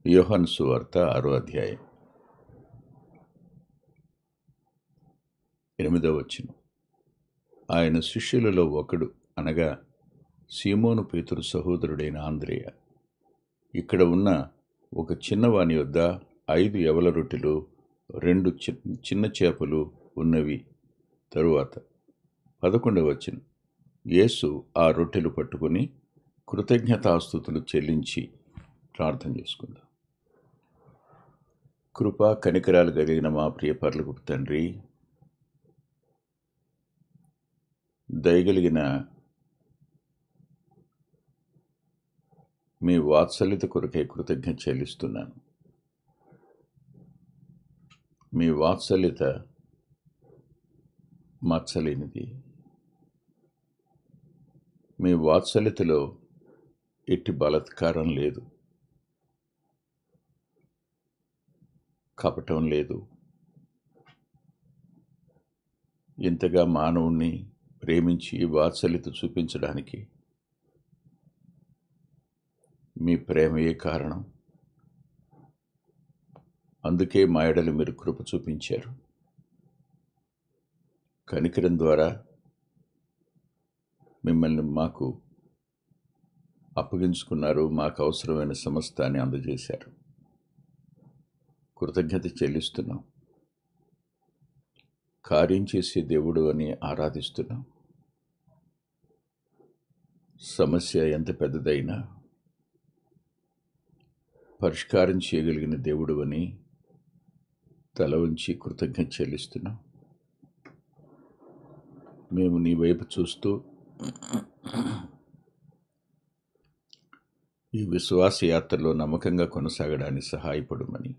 యోహాను సువార్త 6వ అధ్యాయం 8వ వచనం. ఆయన శిష్యులలో ఒకడు, అనగా సీమోను పేతురు సహోదరుడైన ఆంద్రేయ, ఇక్కడ ఉన్న ఒక చిన్నవాని యొద్ద 5 యవల రొట్టెలు 2 చిన్న చేపలు ఉన్నవి. తరువాత 11వ వచనం. యేసు ఆ రొట్టెలు పట్టుకుని కృతజ్ఞతాస్తుతులు చెల్లించి ప్రార్థన చేసుకుందాం. కృపా కనికరాలు కలిగిన మా ప్రియ పరలోకపు తండ్రి, దయగలిగిన మీ వాత్సల్యత కొరకే కృతజ్ఞత చెల్లిస్తున్నాను. మీ వాత్సల్యత మచ్చలేనిది. మీ వాత్సల్యతలో ఎట్టి బలాత్కారం లేదు, కపటం లేదు. ఇంతగా మానవుణ్ణి ప్రేమించి వాత్సల్యత చూపించడానికి మీ ప్రేమయే కారణం. అందుకే మా ఎడల మీరు కృప చూపించారు. కనికరం ద్వారా మిమ్మల్ని మాకు అప్పగించుకున్నారు. మాకు అవసరమైన సమస్తాన్ని అందజేశారు. కృతజ్ఞత చెల్లిస్తున్నాం. కార్యం చేసే దేవుడు అని ఆరాధిస్తున్నాం. సమస్య ఎంత పెద్దదైనా పరిష్కారం చేయగలిగిన దేవుడు అని తల ఉంచి కృతజ్ఞత చెల్లిస్తున్నాం. మేము నీ వైపు చూస్తూ ఈ విశ్వాస యాత్రలో నమ్మకంగా కొనసాగడానికి సహాయపడమని,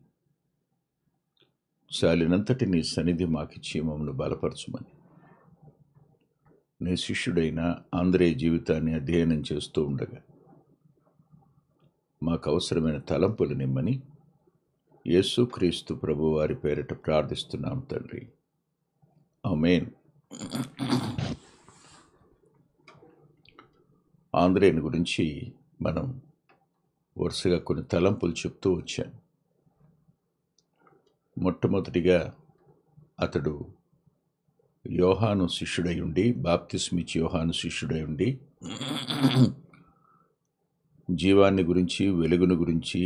చాలినంతటి నీ సన్నిధి మాకిచ్చి మమ్మల్ని బలపరచుమని, నీ శిష్యుడైన ఆంద్రేయ జీవితాన్ని అధ్యయనం చేస్తూ ఉండగా మాకు అవసరమైన తలంపులు నిమ్మని యేసుక్రీస్తు ప్రభు వారి పేరిట ప్రార్థిస్తున్నాం తండ్రి. ఆమేన్. ఆంద్రేయుని గురించి మనం వరుసగా కొన్ని తలంపులు చెప్తూ వచ్చాం. మొట్టమొదటిగా అతడు యోహాను శిష్యుడై ఉండి, బాప్తిస్మిచ్చి యోహాను శిష్యుడై ఉండి, జీవాన్ని గురించి, వెలుగును గురించి,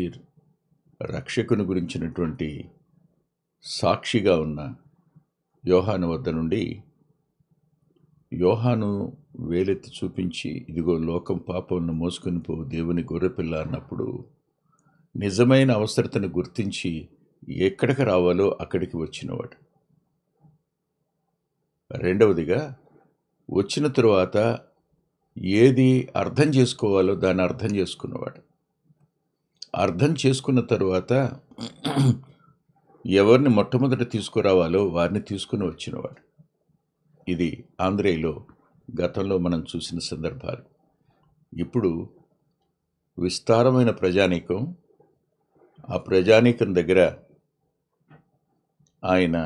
రక్షకుని గురించినటువంటి సాక్షిగా ఉన్న యోహాను వద్ద నుండి యోహాను వేలెత్తి చూపించి, ఇదిగో లోకం పాపమును మోసుకొని పోవు దేవుని గొర్రెపిల్ల అన్నప్పుడు నిజమైన అవసరతను గుర్తించి ఎక్కడికి రావాలో అక్కడికి వచ్చినవాడు. రెండవదిగా, వచ్చిన తరువాత ఏది అర్థం చేసుకోవాలో దాన్ని అర్థం చేసుకున్నవాడు. అర్థం చేసుకున్న తరువాత ఎవరిని మొట్టమొదట తీసుకురావాలో వారిని తీసుకుని వచ్చినవాడు. ఇది ఆంద్రేయలో గతంలో మనం చూసిన సందర్భాలు. ఇప్పుడు విస్తారమైన ప్రజానీకం, ఆ ప్రజానీకం దగ్గర ఆయన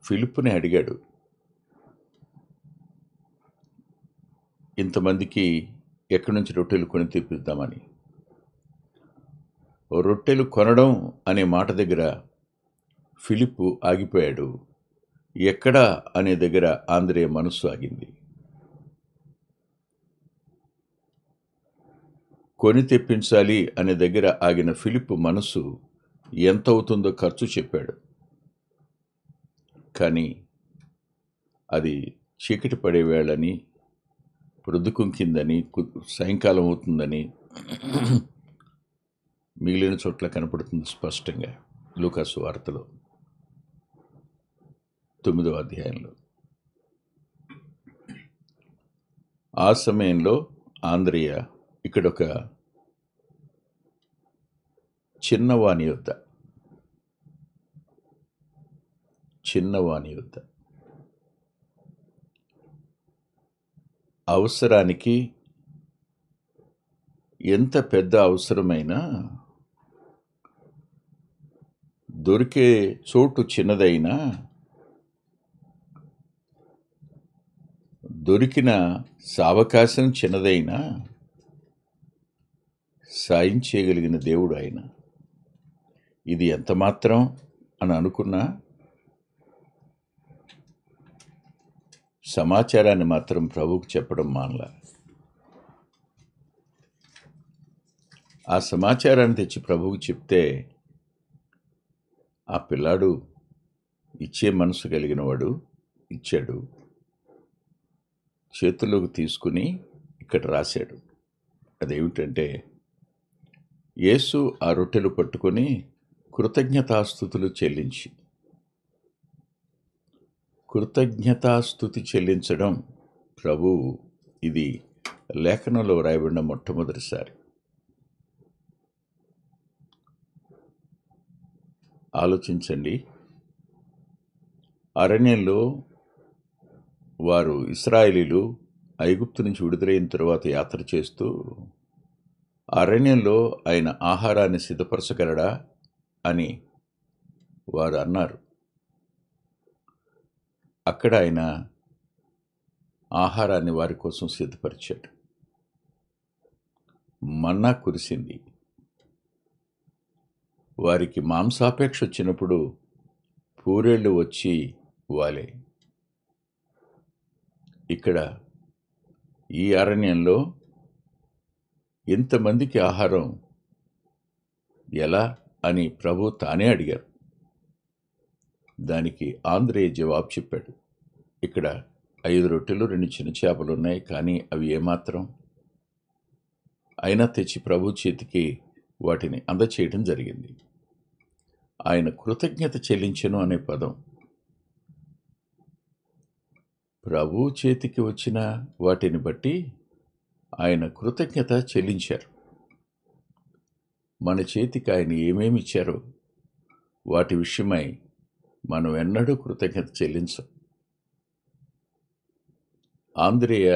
ఫిలిప్పుని అడిగాడు, ఇంతమందికి ఎక్కడి నుంచి రొట్టెలు కొని తెప్పిద్దామని. రొట్టెలు కొనడం అనే మాట దగ్గర ఫిలిప్పు ఆగిపోయాడు. ఎక్కడా అనే దగ్గర ఆంద్రేయ మనస్సు ఆగింది. కొని తెప్పించాలి అనే దగ్గర ఆగిన ఫిలిప్పు మనస్సు ఎంత అవుతుందో ఖర్చు చెప్పాడు. కానీ అది చీకటి పడేవేళని, ప్రొద్దుకుంకిందని, సాయంకాలం అవుతుందని మిగిలిన చోట్ల కనపడుతుంది స్పష్టంగా. లూకాసు వార్తలో 9వ అధ్యాయంలో. ఆ సమయంలో ఆంద్రేయ ఇక్కడొక చిన్నవాని యొద్ద అవసరానికి, ఎంత పెద్ద అవసరమైనా దొరికే చోటు చిన్నదైనా, దొరికిన సావకాశం చిన్నదైనా, సాయం చేయగలిగిన దేవుడు ఆయన. ఇది ఎంత మాత్రం అని అనుకున్నా సమాచారాన్ని మాత్రం ప్రభువుకు చెప్పడం మానలా. ఆ సమాచారాన్ని తెచ్చి ప్రభువుకు చెప్తే ఆ పిల్లాడు ఇచ్చే మనసు కలిగిన వాడు ఇచ్చాడు. చేతుల్లోకి తీసుకుని ఇక్కడ రాశాడు. అదేమిటంటే, యేసు ఆ రొట్టెలు పట్టుకొని కృతజ్ఞతాస్తుతులు చెల్లించి, కృతజ్ఞతాస్తుతి చెల్లించడం ప్రభు ఇది లేఖనంలో వ్రాయబడిన మొట్టమొదటిసారి. ఆలోచించండి. అరణ్యంలో వారు ఇశ్రాయేలీలు ఐగుప్తు నుంచి విడుదలైన తరువాత యాత్ర చేస్తూ అరణ్యంలో ఆయన ఆహారాన్ని సిద్ధపరచగలడా అని వారు అన్నారు. అక్కడ ఆయన ఆహారాన్ని వారి కోసం సిద్ధపరిచాడు. మన్నా కురిసింది. వారికి మాంసాపేక్ష వచ్చినప్పుడు పూరేళ్ళు వచ్చి వాలే. ఇక్కడ ఈ అరణ్యంలో ఇంతమందికి ఆహారం ఎలా అని ప్రభు తానే అడిగారు. దానికి ఆంద్రేయ జవాబు చెప్పాడు. ఇక్కడ 5 రొట్టెలు 2 చిన్న చేపలు ఉన్నాయి, కానీ అవి ఏమాత్రం అయినా తెచ్చి ప్రభు చేతికి వాటిని అందచేయడం జరిగింది. ఆయన కృతజ్ఞత చెల్లించెను అనే పదం ప్రభు చేతికి వచ్చిన వాటిని బట్టి ఆయన కృతజ్ఞత చెల్లించారు. మన చేతికి ఆయన ఏమేమి ఇచ్చారో వాటి విషయమై మనం ఎన్నడూ కృతజ్ఞత చెల్లించం. ఆంద్రేయ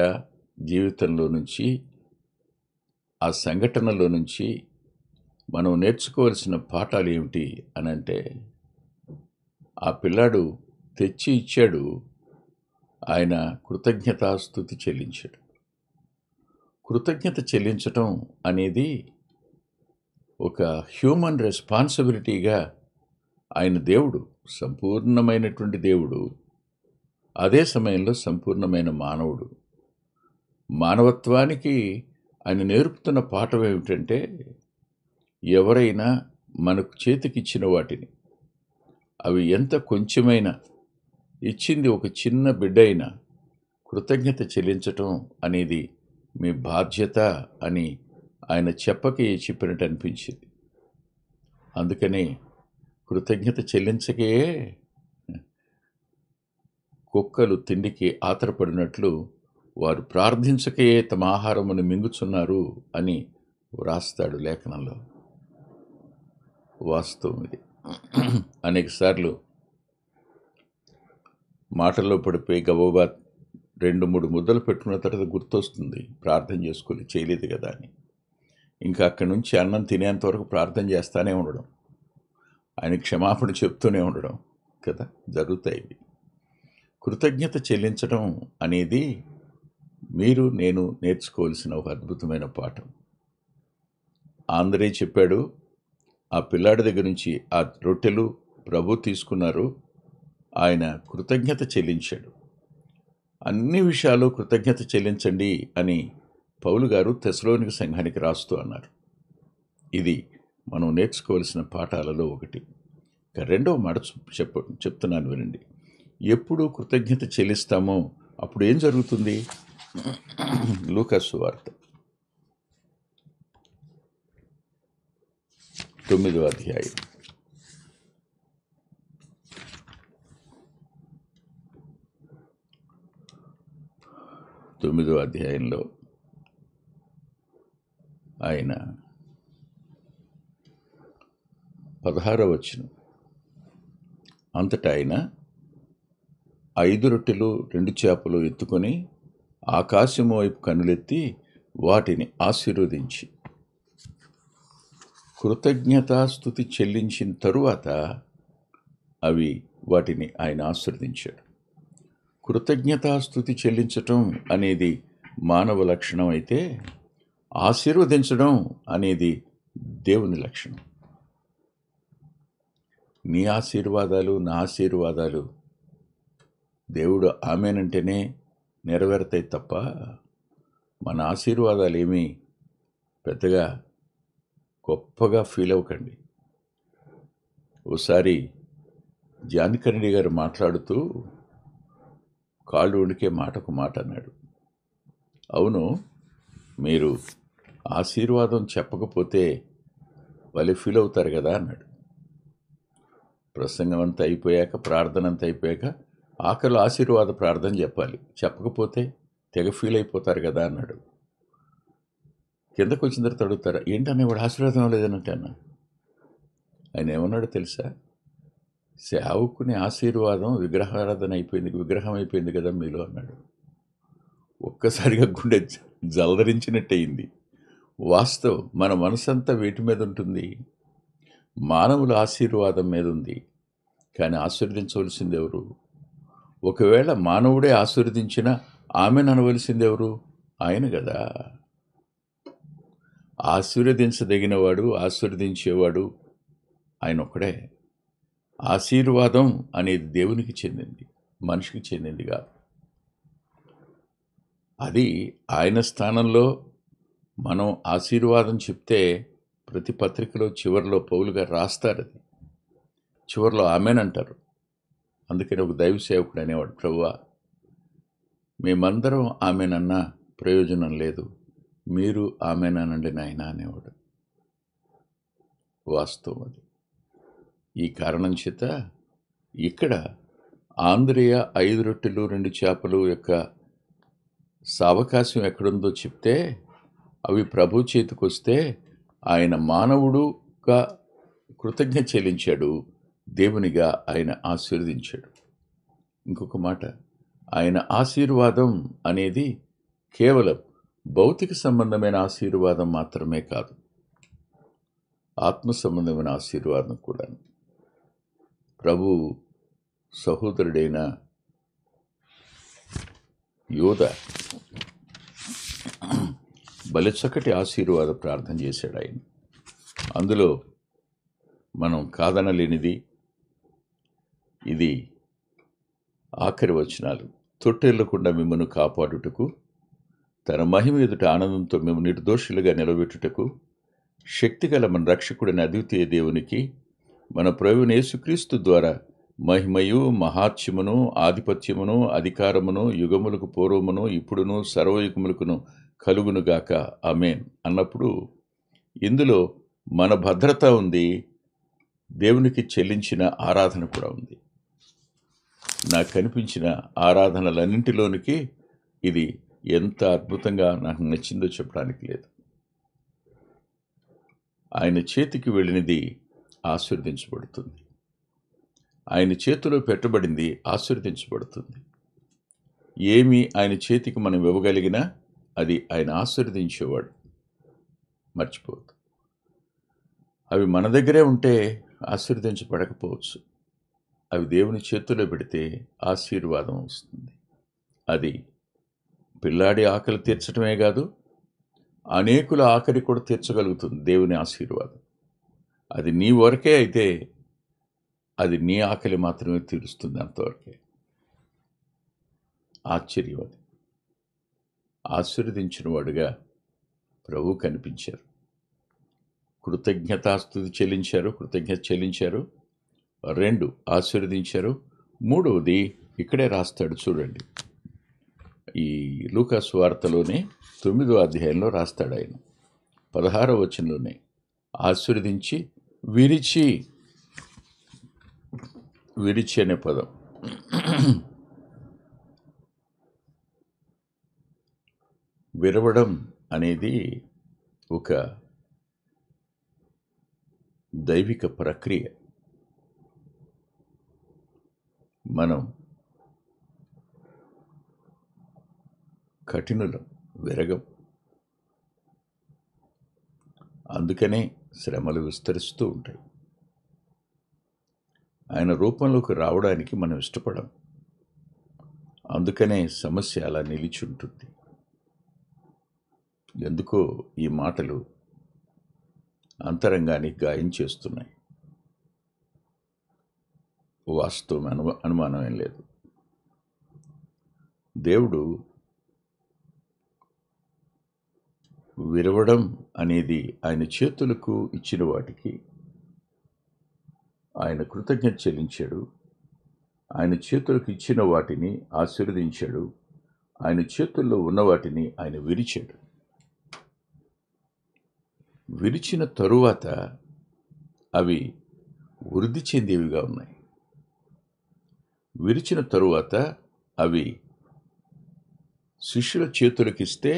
జీవితంలో నుంచి, ఆ సంఘటనలో నుంచి మనం నేర్చుకోవాల్సిన పాఠాలు ఏమిటి అని అంటే, ఆ పిల్లాడు తెచ్చి ఇచ్చాడు, ఆయన కృతజ్ఞతాస్తుతి చెల్లించాడు. కృతజ్ఞత చెల్లించటం అనేది ఒక హ్యూమన్ రెస్పాన్సిబిలిటీగా ఆయన దేవుడు, సంపూర్ణమైనటువంటి దేవుడు, అదే సమయంలో సంపూర్ణమైన మానవుడు. మానవత్వానికి ఆయన నేర్పుతున్న పాఠం ఏమిటంటే, ఎవరైనా మనకు చేతికిచ్చిన వాటిని, అవి ఎంత కొంచెమైనా, ఇచ్చింది ఒక చిన్న బిడ్డ అయినా, కృతజ్ఞత చెల్లించటం అనేది మీ బాధ్యత అని ఆయన చెప్పినట్టు అనిపించింది. అందుకని కృతజ్ఞత చెల్లించకే కుక్కలు తిండికి ఆతరపడినట్లు వారు ప్రార్థించకే తమ ఆహారమును మింగుచున్నారు అని వ్రాస్తాడు లేఖనంలో. వాస్తవం ఇది. అనేకసార్లు మాటల్లో పడిపోయి గబోబా 2-3 ముద్దలు పెట్టుకున్న తర్వాత గుర్తొస్తుంది, ప్రార్థన చేసుకొని చేయలేదు కదా అని. ఇంకా అక్కడి నుంచి అన్నం తినేంత వరకు ప్రార్థన చేస్తూనే ఉండడం, ఆయన క్షమాపణ చెప్తూనే ఉండడం కదా జరుగుతాయి. కృతజ్ఞత చెల్లించడం అనేది మీరు నేను నేర్చుకోవాల్సిన ఒక అద్భుతమైన పాఠం. ఆంధ్రే చెప్పాడు, ఆ పిల్లాడి దగ్గర నుంచి ఆ రొట్టెలు ప్రభు తీసుకున్నారు, ఆయన కృతజ్ఞత చెల్లించాడు. అన్ని విషయాలు కృతజ్ఞత చెల్లించండి అని పౌలు గారు తెస్సలోనిక సంఘానికి రాస్తూ అన్నారు. ఇది మనం నేర్చుకోవాల్సిన పాఠాలలో ఒకటి. రెండవ మాట చెప్తున్నాను వినండి. ఎప్పుడు కృతజ్ఞత చెల్లిస్తామో అప్పుడు ఏం జరుగుతుంది? లూకా సువార్త 9వ అధ్యాయం 9వ అధ్యాయంలో ఆయన 16వ వచనం, అంతటా ఆయన 5 రొట్టెలు 2 చేపలు ఎత్తుకొని ఆకాశము వైపు కన్నులెత్తి వాటిని ఆశీర్వదించి కృతజ్ఞతాస్తుతి చెల్లించిన తరువాత వాటిని ఆయన ఆశీర్వదించాడు. కృతజ్ఞతాస్తుతి చెల్లించటం అనేది మానవ లక్షణం అయితే, ఆశీర్వదించడం అనేది దేవుని లక్షణం. నీ ఆశీర్వాదాలు, నా ఆశీర్వాదాలు దేవుడు ఆమెనంటేనే నెరవేరుతాయి తప్ప మన ఆశీర్వాదాలు ఏమీ పెద్దగా గొప్పగా ఫీల్ అవ్వకండి. ఓసారి జానకిరెడ్డి గారు మాట్లాడుతూ కాళ్ళు వణికే మాటకు మాట అన్నాడు. అవును, మీరు ఆశీర్వాదం చెప్పకపోతే వాళ్ళు ఫీల్ అవుతారు కదా అన్నాడు. ప్రసంగం అంతా అయిపోయాక, ప్రార్థన అంతా అయిపోయాక ఆఖరిలో ఆశీర్వాద ప్రార్థన చెప్పాలి. చెప్పకపోతే తెగ ఫీల్ అయిపోతారు కదా అన్నాడు. కిందకు వచ్చిన తర్వాత అడుగుతారా, ఏంటనే వాడు ఆశీర్వాదం లేదనంటే అన్న. ఆయన ఏమన్నాడో తెలుసా? సేవకుని ఆశీర్వాదం విగ్రహారాధన అయిపోయింది, విగ్రహం అయిపోయింది కదా మీలో అన్నాడు. ఒక్కసారిగా గుండె జలధరించినట్టయింది. వాస్తవం, మన మనసంతా వేటి మీద ఉంటుంది? మానవుల ఆశీర్వాదం మీద ఉంది. కానీ ఆశీర్వదించవలసింది ఎవరు? ఒకవేళ మానవుడే ఆశీర్వదించినా ఆమెను అనవలసింది ఎవరు? ఆయన కదా. ఆశీర్వదించదగినవాడు, ఆశీర్వదించేవాడు ఆయన ఒక్కడే. ఆశీర్వాదం అనేది దేవునికి చెందింది, మనిషికి చెందింది కాదు. అది ఆయన స్థానంలో మనం ఆశీర్వాదం చెప్తే ప్రతి పత్రికలో చివరిలో పౌలు గారు రాస్తారు. అది చివరిలో ఆమెనంటారు. అందుకని ఒక దైవ సేవకుడు అనేవాడు, ప్రభువా మేమందరం ఆమెనన్నా ప్రయోజనం లేదు, మీరు ఆమెనండి నాయన అనేవాడు. వాస్తవం అది. ఈ కారణం చేత ఇక్కడ ఆంద్రేయ 5 రొట్టెలు 2 చేపలు యొక్క సావకాశం ఎక్కడుందో చెప్తే అవి ప్రభు చేతికి వస్తే ఆయన మానవుడుగా కృతజ్ఞత చెల్లించాడు, దేవునిగా ఆయన ఆశీర్వదించాడు. ఇంకొక మాట, ఆయన ఆశీర్వాదం అనేది కేవలం భౌతిక సంబంధమైన ఆశీర్వాదం మాత్రమే కాదు, ఆత్మ సంబంధమైన ఆశీర్వాదం కూడా. ప్రభు సహోదరుడైన యోధ బలిచక్కటి ఆశీర్వాద ప్రార్థన చేశాడు ఆయన. అందులో మనం కాదనలేనిది ఇది ఆఖరి వచనాలు. తొట్టెళ్లకుండా మిమ్మను కాపాడుటకు, తన మహిమ ఎదుట ఆనందంతో మేము నిర్దోషులుగా నిలబెట్టుటకు, శక్తిగల మన రక్షకుడైన అద్వితీయ దేవునికి మన ప్రభువైన యేసుక్రీస్తు ద్వారా మహిమయు మహాత్మ్యమును ఆధిపత్యమును అధికారమును యుగములకు పూర్వమును ఇప్పుడును సర్వయుగములకును కలుగునుగాక ఆమేన్ అన్నప్పుడు ఇందులో మన భద్రత ఉంది, దేవునికి చెల్లించిన ఆరాధన కూడా ఉంది. నాకు కనిపించిన ఆరాధనలన్నింటిలోనికి ఇది ఎంత అద్భుతంగా నాకు నచ్చిందో చెప్పడానికి లేదు. ఆయన చేతికి వెళ్ళినది ఆశీర్వదించబడుతుంది, ఆయన చేతిలో పెట్టబడింది ఆశీర్వదించబడుతుంది. ఏమి ఆయన చేతికి మనం ఇవ్వగలిగినా అది ఆయన ఆశీర్వదించేవాడు, మర్చిపోవద్దు. అవి మన దగ్గరే ఉంటే ఆశీర్వదించబడకపోవచ్చు, అవి దేవుని చేతిలో పెడితే ఆశీర్వాదం వస్తుంది. అది పిల్లాడి ఆకలి తీర్చడమే కాదు, అనేకుల ఆకలి కూడా తీర్చగలుగుతుంది దేవుని ఆశీర్వాదం. అది నీ వరకే అయితే అది నీ ఆకలి మాత్రమే తీరుస్తుంది, అంతవరకే. ఆశ్చర్యం అది. ఆశీర్వదించిన వాడుగా ప్రభు కనిపించారు, కృతజ్ఞతాస్తుతి చెల్లించారు, కృతజ్ఞత చెల్లించారు. 2 ఆశీర్వదించారు. 3వది ఇక్కడే రాస్తాడు చూడండి, ఈ లూకా సువార్తలోనే 9వ అధ్యాయంలో రాస్తాడు ఆయన. 16వ వచనంలోనే ఆశీర్వదించి విరిచి, విరిచి అనే పదం విరవడం అనేది ఒక దైవిక ప్రక్రియ. మనం కఠినులం, విరగం. అందుకనే శ్రమలు విస్తరిస్తూ ఉంటాయి. ఆయన రూపంలోకి రావడానికి మనం ఇష్టపడం, అందుకనే సమస్య అలా నిలిచి ఉంటుంది. ఎందుకో ఈ మాటలు అంతరంగాన్ని గాయం చేస్తున్నాయి. వాస్తవం అనుమానం ఏం లేదు. దేవుడు విరవడం అనేది ఆయన చేతులకు ఇచ్చిన వాటికి ఆయన కృతజ్ఞత చెల్లించాడు. ఆయన చేతులకు ఇచ్చిన వాటిని ఆశీర్వదించాడు. ఆయన చేతుల్లో ఉన్న వాటిని ఆయన విరిచాడు. విరిచిన తరువాత అవి వృద్ధి చెందేవిగా ఉన్నాయి. విరిచిన తరువాత అవి శిష్యుల చేతులకిస్తే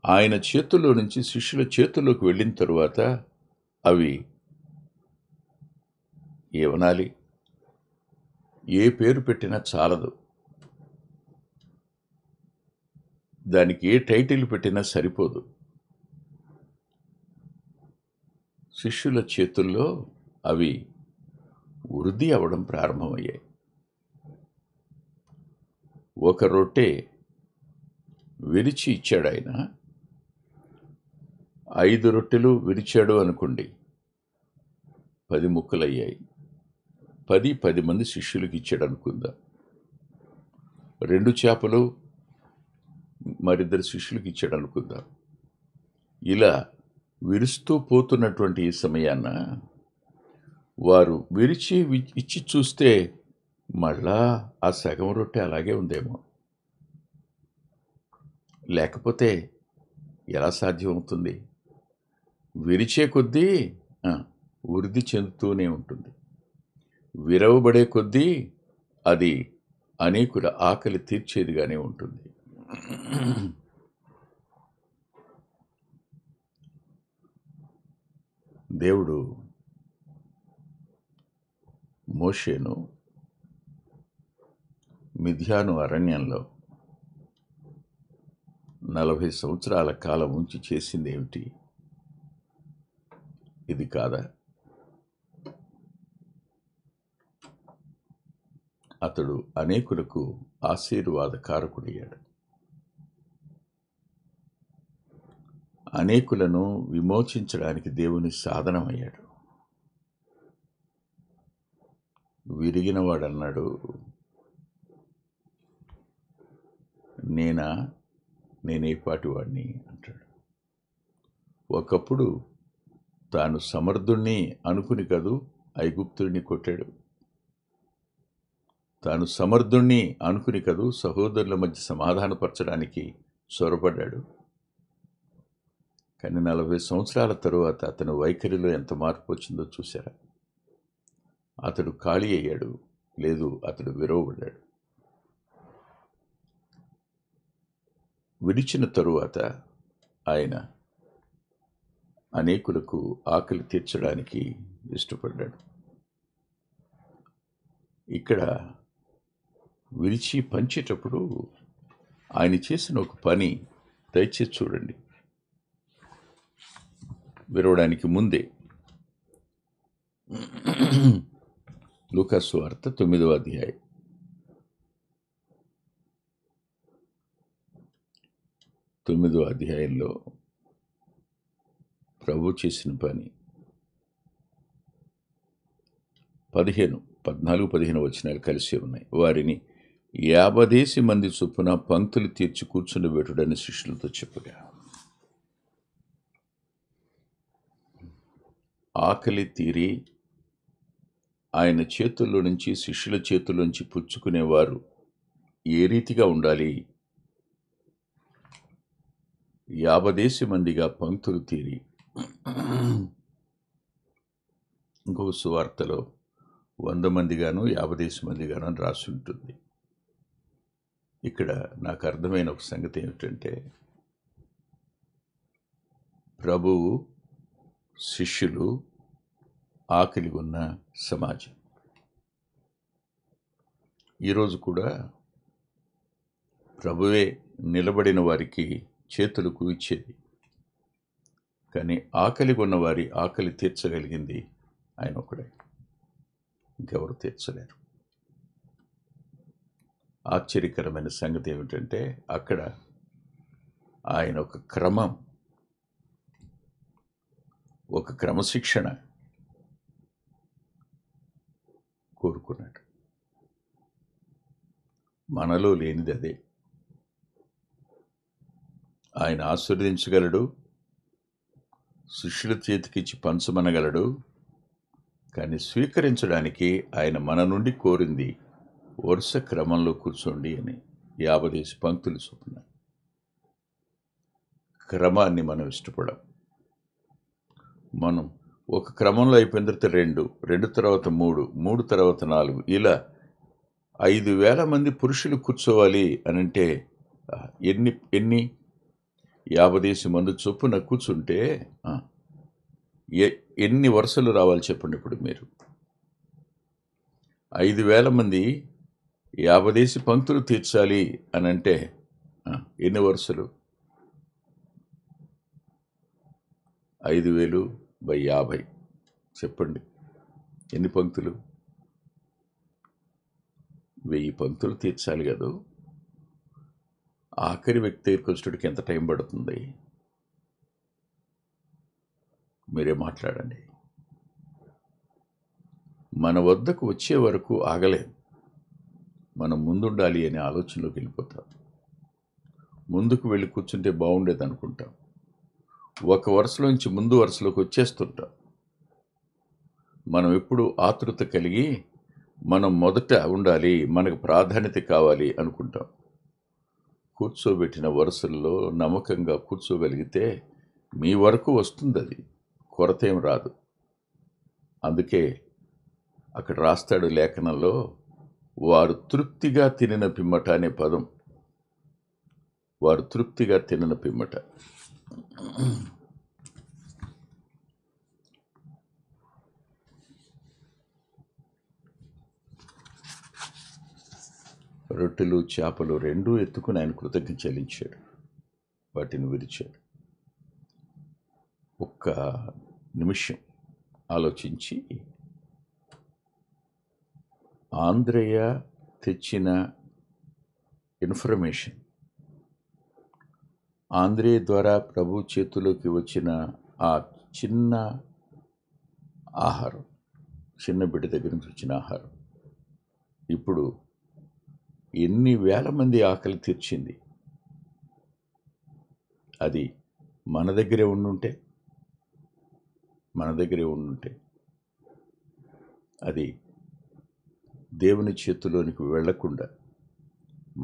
ఆయన చేతుల్లో నుంచి శిష్యుల చేతుల్లోకి వెళ్ళిన తరువాత అవి ఏమనాలి, ఏ పేరు పెట్టినా చాలదు. దానికి ఏ టైటిల్ పెట్టినా సరిపోదు. శిష్యుల చేతుల్లో అవి వృద్ధి అవ్వడం ప్రారంభమయ్యాయి. ఒక రొట్టె విరిచి ఇచ్చాడు ఆయన. 5 రొట్టెలు విరిచాడు అనుకోండి, 10 ముక్కలయ్యాయి. 10 మంది శిష్యులకు ఇచ్చాడు అనుకుందాం. 2 చేపలు మరిద్దరు శిష్యులకు ఇచ్చాడు అనుకుందాం. ఇలా విరుస్తూ పోతున్నటువంటి ఈ సమయాన వారు విరిచి ఇచ్చి చూస్తే మళ్ళా ఆ సగం రొట్టె అలాగే ఉందేమో. లేకపోతే ఎలా సాధ్యమవుతుంది? విరిచే కొద్దీ వృద్ధి చెందుతూనే ఉంటుంది. విరవబడే కొద్దీ అది అనేకుల ఆకలి తీర్చేదిగానే ఉంటుంది. దేవుడు మోషేను మిద్యాను అరణ్యంలో 40 సంవత్సరాల కాలం ఉంచి చేసింది ఏమిటి? ఇది కాదా? అతడు అనేకులకు ఆశీర్వాదకారకుడయ్యాడు. అనేకులను విమోచించడానికి దేవుని సాధనమయ్యాడు. విరిగినవాడన్నాడు, నేనేపాటి వాడిని అంటాడు. ఒకప్పుడు తాను సమర్థుణ్ణి అనుకుని కదూ ఐగుప్తుడిని కొట్టాడు. తాను సమర్థుణ్ణి అనుకుని కదూ సహోదరుల మధ్య సమాధానపరచడానికి చొరబడ్డాడు. కానీ 40 సంవత్సరాల తరువాత అతని వైఖరిలో ఎంత మార్పు వచ్చిందో చూశారా? అతడు ఖాళీ అయ్యాడు, లేదు అతడు విరవబడ్డాడు. విడిచిన తరువాత ఆయన అనేకులకు ఆకలి తీర్చడానికి ఇష్టపడ్డాడు. ఇక్కడ విరిచి పంచేటప్పుడు ఆయన చేసిన ఒక పని దయచేసి చూడండి. విరవడానికి ముందే లూకా సువార్త 9వ అధ్యాయం 9వ అధ్యాయంలో ప్రభు చేసిన పని 14-15 వచనాలు కలిసి ఉన్నాయి. వారిని 50 మంది చొప్పున పంక్తులు తీర్చి కూర్చుండబెట్టుడని శిష్యులతో చెప్పగా, ఆకలి తీరి ఆయన చేతుల్లో నుంచి శిష్యుల చేతుల్లోంచి పుచ్చుకునేవారు ఏ రీతిగా ఉండాలి? 50 మందిగా పంక్తులు తీరి. ఇంకో సువార్తలో 100 మందిగాను 50 మందిగాను అని రాసి ఉంటుంది. ఇక్కడ నాకు అర్థమైన ఒక సంగతి ఏమిటంటే, ప్రభువు శిష్యులు ఆకలి ఉన్న సమాజం. ఈరోజు కూడా ప్రభువే నిలబడిన వారికి చేతులకు ఇచ్చేది. కానీ ఆకలి ఉన్న వారి ఆకలి తీర్చగలిగింది ఆయన ఒకడే, ఇంకెవరు తీర్చలేరు. ఆశ్చర్యకరమైన సంగతి ఏమిటంటే, అక్కడ ఆయన ఒక క్రమం, ఒక క్రమశిక్షణ కోరుకున్నాడు. మనలో లేనిది అదే. ఆయన ఆశీర్వదించగలడు, శిష్యుల చేతికిచ్చి పంచమనగలడు. కానీ స్వీకరించడానికి ఆయన మన నుండి కోరింది వరుస క్రమంలో కూర్చోండి అని. 50 పంక్తులు చొప్పున. క్రమాన్ని మనం ఇష్టపడం. మనం ఒక క్రమంలో అయిపోయిన తర్వాత 2 తర్వాత 3 తర్వాత 4, ఇలా 5,000 మంది పురుషులు కూర్చోవాలి అని అంటే ఎన్ని 50 మంది చొప్పున కూర్చుంటే ఎన్ని వరుసలు రావాలి చెప్పండి. ఇప్పుడు మీరు 5,000 మంది 50 పంక్తులు తీర్చాలి అని అంటే ఎన్ని వరుసలు? 5,000/50 చెప్పండి, ఎన్ని పంక్తులు? 1000 పంక్తులు తీర్చాలి కదా. ఆఖరి వ్యక్తి దగ్గరికి వచ్చేటికి ఎంత టైం పడుతుంది? మీరే మాట్లాడండి. మన వద్దకు వచ్చే వరకు ఆగలేం. మనం ముందుండాలి అనే ఆలోచనలోకి వెళ్ళిపోతాం. ముందుకు వెళ్ళి కూర్చుంటే బాగుండేది అనుకుంటాం. ఒక వరుసలోంచి ముందు వరుసలోకి వచ్చేస్తుంటాం. మనం ఎప్పుడు ఆతృత కలిగి మనం మొదట ఉండాలి, మనకు ప్రాధాన్యత కావాలి అనుకుంటాం. కూర్చోబెట్టిన వరుసల్లో నమ్మకంగా కూర్చోగలిగితే మీ వరకు వస్తుంది, అది కొరత ఏం రాదు. అందుకే అక్కడ రాస్తాడు లేఖనంలో, వారు తృప్తిగా తినిన పిమ్మట అనే పదం. వారు తృప్తిగా తినిన పిమ్మట. రొట్టెలు చేపలు 2 ఎత్తుకుని ఆయన కృతజ్ఞత చెల్లించాడు, వాటిని విరిచాడు. ఒక్క నిమిషం ఆలోచించి, ఆంద్రేయ తెచ్చిన ఇన్ఫర్మేషన్, ఆంద్రేయ ద్వారా ప్రభు చేతిలోకి వచ్చిన ఆ చిన్న ఆహారం, చిన్న బిడ్డ దగ్గర నుంచి వచ్చిన ఆహారం ఇప్పుడు ఎన్ని వేల మంది ఆకలి తీర్చింది. అది మన దగ్గరే ఉండుంటే అది దేవుని చేతిలోనికి వెళ్లకుండా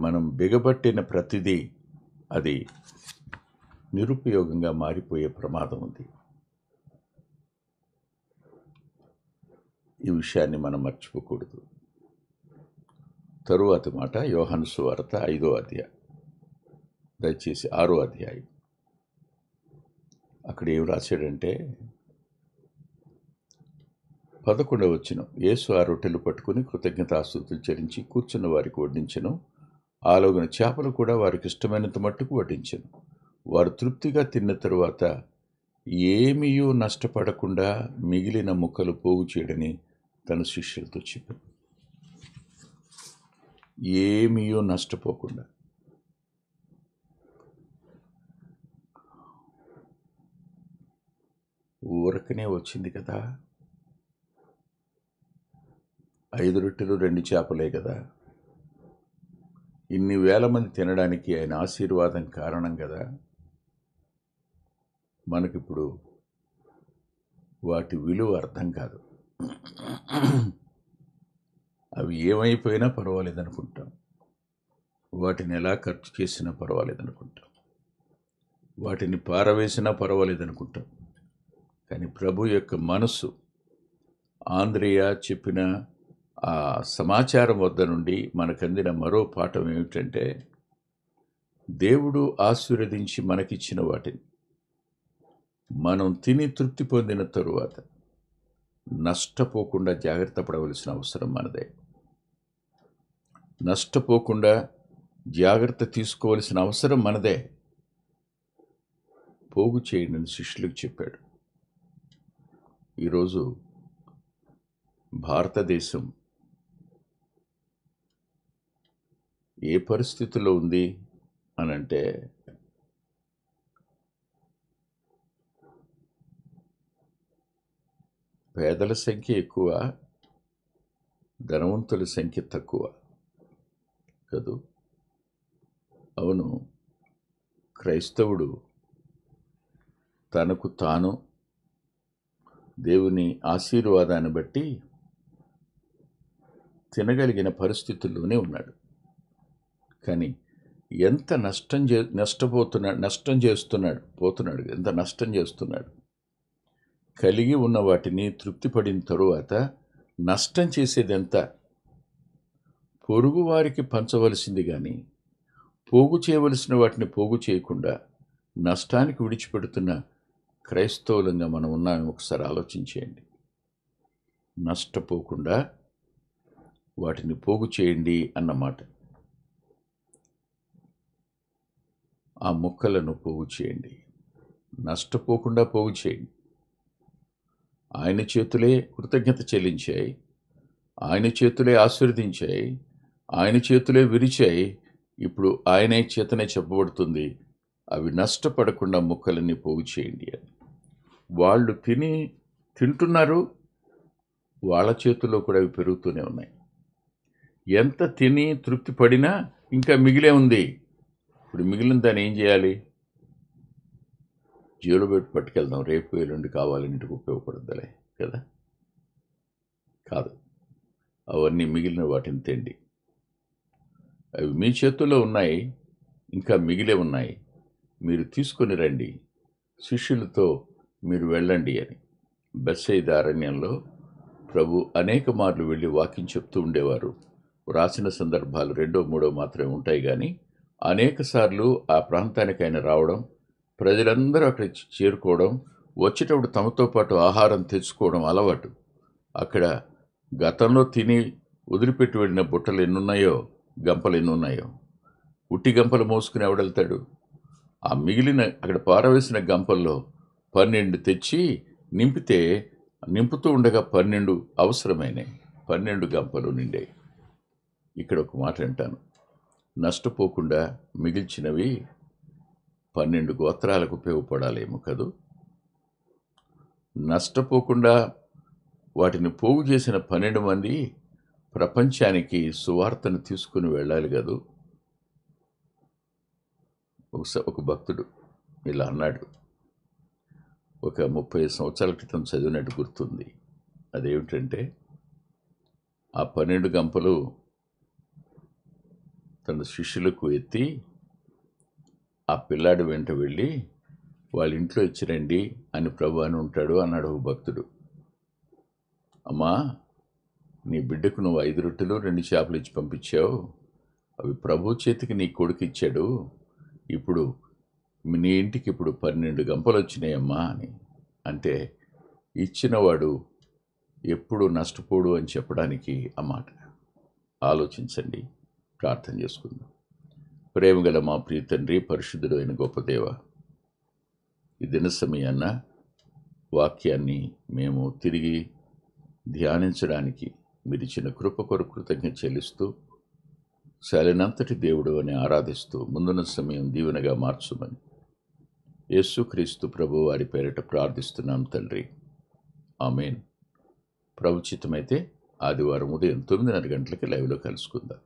మనం బిగబట్టిన ప్రతిదీ అది నిరుపయోగంగా మారిపోయే ప్రమాదం ఉంది. ఈ విషయాన్ని మనం మర్చిపోకూడదు. తరువాతి మాట యోహాను సువార్త 5వ అధ్యాయం, దయచేసి 6వ అధ్యాయం. అక్కడ ఏం రాశాడంటే 11వ వచనం, యేసు ఆ రొట్టెలు పట్టుకుని కృతజ్ఞతాస్తుతులు చెల్లించి కూర్చున్న వారికి వడ్డించెను. ఆలోగిన చేపలు కూడా వారికి ఇష్టమైనంత మట్టుకు వడ్డించెను. వారు తృప్తిగా తిన్న తరువాత ఏమీయూ నష్టపడకుండా మిగిలిన ముక్కలు పోగు చేయడని తన శిష్యులతో చెప్పాడు. ఏమీయూ నష్టపోకుండా. ఊరకనే వచ్చింది కదా, 5 రొట్టెలు 2 చేపలే కదా, ఇన్ని వేల మంది తినడానికి ఆయన ఆశీర్వాదం కారణం కదా. మనకిప్పుడు వాటి విలువ అర్థం కాదు. అవి ఏమైపోయినా పర్వాలేదనుకుంటాం, వాటిని ఎలా ఖర్చు చేసినా పర్వాలేదనుకుంటాం, వాటిని పారవేసినా పర్వాలేదనుకుంటాం. కానీ ప్రభు యొక్క మనసు, ఆంద్రేయ చెప్పిన ఆ సమాచారం వద్ద నుండి మనకందిన మరో పాఠం ఏమిటంటే, దేవుడు ఆశీర్వదించి మనకిచ్చిన వాటిని మనం తిని తృప్తి పొందిన తరువాత నష్టపోకుండా జాగ్రత్త పడవలసిన అవసరం మనదే. నష్టపోకుండా జాగ్రత్త తీసుకోవలసిన అవసరం మనదే. పోగు చేయండి శిష్యులకు చెప్పాడు. ఈరోజు భారతదేశం ఏ పరిస్థితిలో ఉంది అనంటే, పేదల సంఖ్య ఎక్కువ, ధనవంతుల సంఖ్య తక్కువ కదూ. అవును, క్రైస్తవుడు తనకు తాను దేవుని ఆశీర్వాదాన్ని బట్టి తినగలిగిన పరిస్థితుల్లోనే ఉన్నాడు. కానీ ఎంత నష్టం చేస్తున్నాడు, ఎంత నష్టం చేస్తున్నాడు. కలిగి ఉన్న వాటిని తృప్తిపడిన తరువాత నష్టం చేసేది ఎంత? పొరుగు వారికి పంచవలసింది కానీ పోగు చేయవలసిన వాటిని పోగు చేయకుండా నష్టానికి విడిచిపెడుతున్న క్రైస్తవులంగా మనం ఉన్నామని ఒకసారి ఆలోచించేయండి. నష్టపోకుండా వాటిని పోగు చేయండి అన్నమాట. ఆ ముక్కలను పోగు చేయండి, నష్టపోకుండా పోగు చేయండి. ఆయన చేతులే కృతజ్ఞత చెల్లించాయి, ఆయన చేతులే ఆశీర్వదించాయి, ఆయన చేతులే విరిచాయి. ఇప్పుడు ఆయనే చేతనే చెప్పబడుతుంది, అవి నష్టపడకుండా ముక్కలన్నీ పోగు చేయండి అని. వాళ్ళు తింటున్నారు, వాళ్ళ చేతుల్లో కూడా అవి పెరుగుతూనే ఉన్నాయి. ఎంత తిని తృప్తి పడినా ఇంకా మిగిలే ఉంది. ఇప్పుడు మిగిలిన దాన్ని ఏం చేయాలి? జేబులో పెట్టి పట్టుకెళ్దాం, రేపు ఎల్లుండి కావాలని ఇంటికి ఉపయోగపడద్దులే కదా. కాదు, అవన్నీ మిగిలిన వాటిని తిండి. అవి మీ చేతుల్లో ఉన్నాయి, ఇంకా మిగిలే ఉన్నాయి, మీరు తీసుకొని రండి, శిష్యులతో మీరు వెళ్ళండి అని. బెత్సయిదా అరణ్యంలో ప్రభు అనేక మార్లు వెళ్ళి వాక్యం చెప్తూ ఉండేవారు. రాసిన సందర్భాలు 2, 3 మాత్రమే ఉంటాయి. కానీ అనేక సార్లు ఆ ప్రాంతానికి ఆయన రావడం, ప్రజలందరూ అక్కడ చేరుకోవడం, వచ్చేటప్పుడు తమతో పాటు ఆహారం తెచ్చుకోవడం అలవాటు. అక్కడ గతంలో తిని వదిలిపెట్టి వెళ్ళిన బుట్టలు ఎన్నున్నాయో, గంపలు ఎన్నున్నాయో. ఉట్టి గంపలు మోసుకుని ఎవడెళ్తాడు? ఆ మిగిలిన అక్కడ పారవేసిన గంపల్లో 12 తెచ్చి నింపుతూ ఉండగా 12 అవసరమైనాయి. 12 గంపలు నిండాయి. ఇక్కడ ఒక మాట అంటాను, నష్టపోకుండా మిగిల్చినవి 12 గోత్రాలకు ఉపయోగపడాలేమో కదూ. నష్టపోకుండా వాటిని పోగు చేసిన 12 మంది ప్రపంచానికి సువార్తను తీసుకుని వెళ్ళాలి కదూ. ఒక భక్తుడు ఇలా అన్నాడు, ఒక 30 సంవత్సరాల క్రితం చదివినట్టు గుర్తుంది. అదేమిటంటే, ఆ 12 గంపలు తన శిష్యులకు ఎత్తి ఆ పిల్లాడి వెంట వెళ్ళి వాళ్ళ ఇంట్లో ఇచ్చిరండి అని ప్రభు అని ఉంటాడు అన్నాడు ఒక భక్తుడు. అమ్మా, నీ బిడ్డకు నువ్వు 5 రొట్టెలు 2 చేపలు ఇచ్చి పంపించావు, అవి ప్రభు చేతికి నీ కొడుకు ఇచ్చాడు, ఇప్పుడు నీ ఇంటికి ఇప్పుడు 12 గంపలు వచ్చినాయమ్మా అని. అంటే ఇచ్చినవాడు ఎప్పుడు నష్టపోడు అని చెప్పడానికి అన్నమాట. ఆలోచించండి, ప్రార్థన చేసుకుందాం. ప్రేమగల మా ప్రియ తండ్రి, పరిశుద్ధుడు అయిన గొప్ప దేవ, ఈ దిన సమయాన్న వాక్యాన్ని మేము తిరిగి ధ్యానించడానికి మీరు ఇచ్చిన కృప కొరకు కృతజ్ఞత చెల్లిస్తూ, శాలినంతటి దేవుడు అని ఆరాధిస్తూ ముందున్న సమయం దీవెనగా మార్చుమని యేసుక్రీస్తు ప్రభు వారి పేరిట ప్రార్థిస్తున్నాం తండ్రి, ఆమేన్. ప్రభుచితమైతే ఆదివారం ఉదయం 9:30 గంటలకి లైవ్లో కలుసుకుందాం.